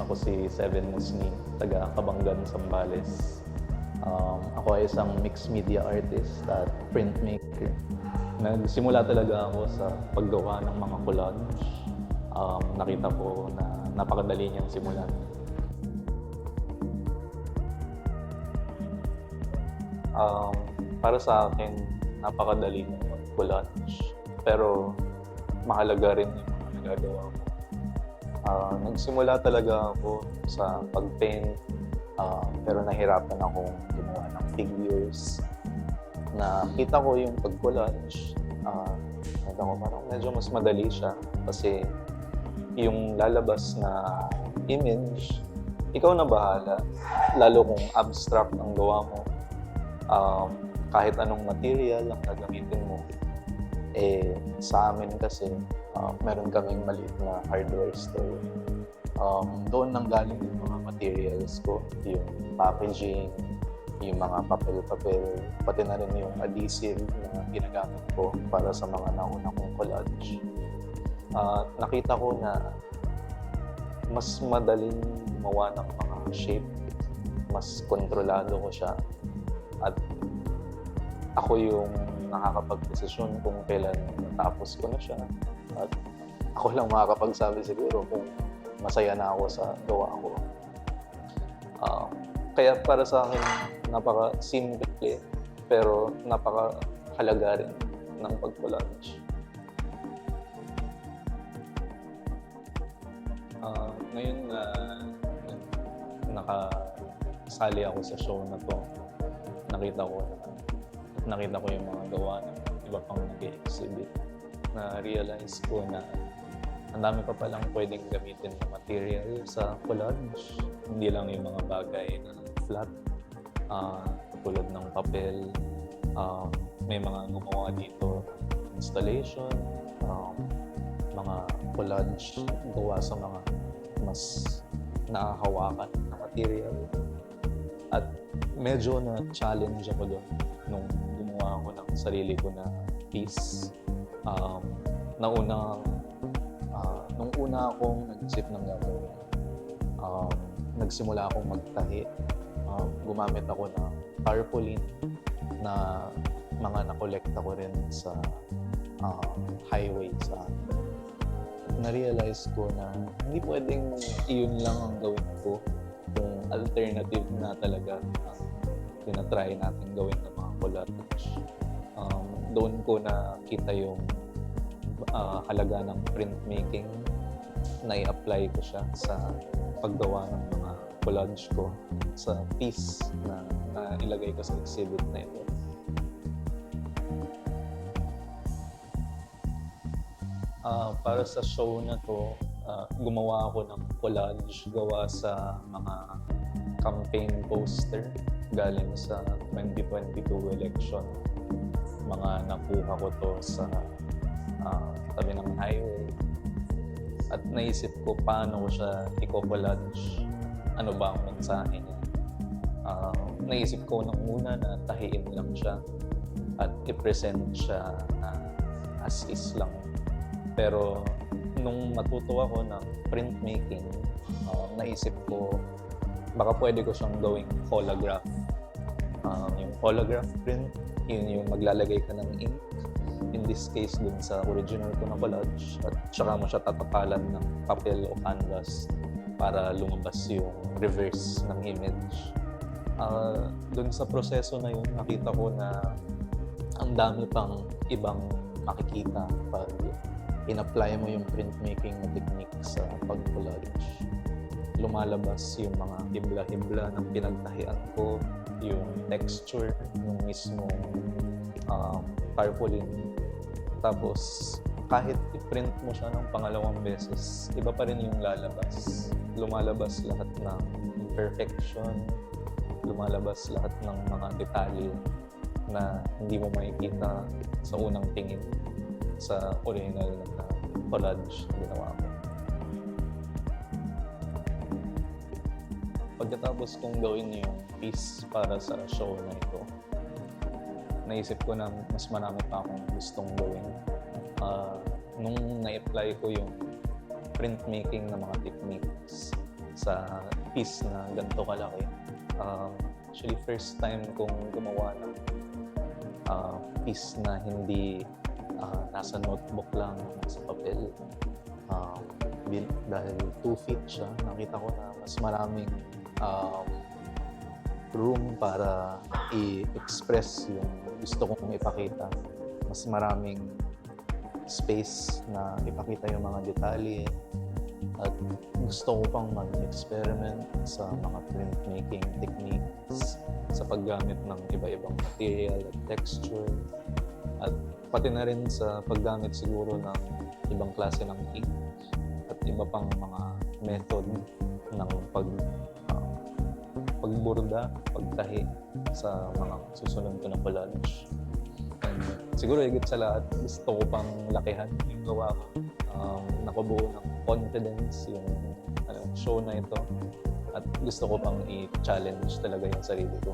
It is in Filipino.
Ako si Seven Musni, taga Kabanggan, Zambales. Ako ay isang mixed media artist at printmaker. Nagsimula talaga ako sa paggawa ng mga collage. Nakita ko na napakadali niyang simulan. Para sa akin, napakadali ng mag-collage. Pero mahalaga rin yung mga nagagawa ko. Nagsimula talaga ako sa pag-paint, pero nahirapan akong gumawa ng figures. Nakita ko yung pag-collage, nakita ko parang medyo mas madali siya kasi yung lalabas na image, ikaw na bahala. Lalo kung abstract ang gawa mo, kahit anong material ang gagamitin mo. Sa amin kasi, meron kaming maliit na hardware store. Doon nanggaling yung mga materials ko, yung packaging, yung mga papel-papel, pati na rin yung adhesive na ginagamit ko para sa mga nauna kong collage. Nakita ko na mas madaling gumawa ng mga shape, mas kontrolado ko siya, at ako yung nakakapag-desisyon kung kailan natapos ko na siya, at ako lang makakapagsabi siguro kung masaya na ako sa gawa ko. Kaya para sa akin, napaka-simple pero napaka-halaga rin ng pag-collage. Ngayon na nakasali ako sa show na to, nakita ko yung mga gawa ng iba pang nag-exhibit. Na-realize ko na ang dami pa palang pwedeng gamitin na material sa collage. Hindi lang yung mga bagay na flat, tulad ng papel. May mga gumawa dito installation, mga collage gawa sa mga mas nakahawakan na material. At medyo na-challenge ako doon nung gumawa ako ng sarili ko na piece. Nung una akong nag-isip ng gagawin, nagsimula akong magtahi. Gumamit ako ng tarpaulin na mga nakolekta ko rin sa highway sa atin. Na-realize ko na hindi pwedeng iyon lang ang gawin ko. Kung alternative na talaga ang tinatry natin gawin ng mga collage. Doon ko nakita yung halaga ng printmaking, na i-apply ko siya sa paggawa ng mga collage ko sa piece na ilagay ko sa exhibit na ito. Para sa show na to, gumawa ako ng collage gawa sa mga campaign poster galing sa 2022 election. Mga nakuha ko to sa tabi ng highway. At naisip ko paano ko siya i-collage. Ano ba ang mensahe niya? Naisip ko nung una na tahiin lang siya at i-present siya as is lang. Pero nung matuto ako ng printmaking, naisip ko baka pwede ko siyang gawing holograph. Yung holograph print, yun yung maglalagay ka ng ink. In this case, dun sa original ko na collage, at saka mo siya tatapalan ng papel o canvas para lumabas yung reverse ng image. Dun sa proseso na yun, nakita ko na ang dami pang ibang makikita pag in-apply mo yung printmaking na technique sa pag-collage. Lumalabas yung mga hibla-hibla ng pinagtahian ko, yung texture, yung mismong tarpaulin. Tapos, kahit i-print mo siya ng pangalawang beses, iba pa rin yung lalabas. Lumalabas lahat ng imperfection, lumalabas lahat ng mga detalye na hindi mo makikita sa unang tingin sa original na collage na ginawa ko. Pagkatapos kong gawin yung piece para sa show na ito, naisip ko na mas marami pa akong gustong gawin. Nung na-apply ko yung printmaking na mga techniques, sa piece na ganito kalaki. Actually, first time kong gumawa ng piece na hindi nasa notebook lang, nasa papel. Dahil 2 feet siya, nakita ko na mas maraming room para i-express yung gusto kong ipakita. Mas maraming space na ipakita yung mga detalye. At gusto ko pang mag-experiment sa mga printmaking techniques, sa paggamit ng iba-ibang material at texture, at pati na rin sa paggamit siguro ng ibang klase ng ink at iba pang mga method ng pagborda, pagtahi sa mga susunod ko na collage. And siguro higit sa lahat, gusto ko pang lakihan yung gawa ko. Nakabuo ng confidence yung show na ito, at gusto ko pang i-challenge talaga yung sarili ko.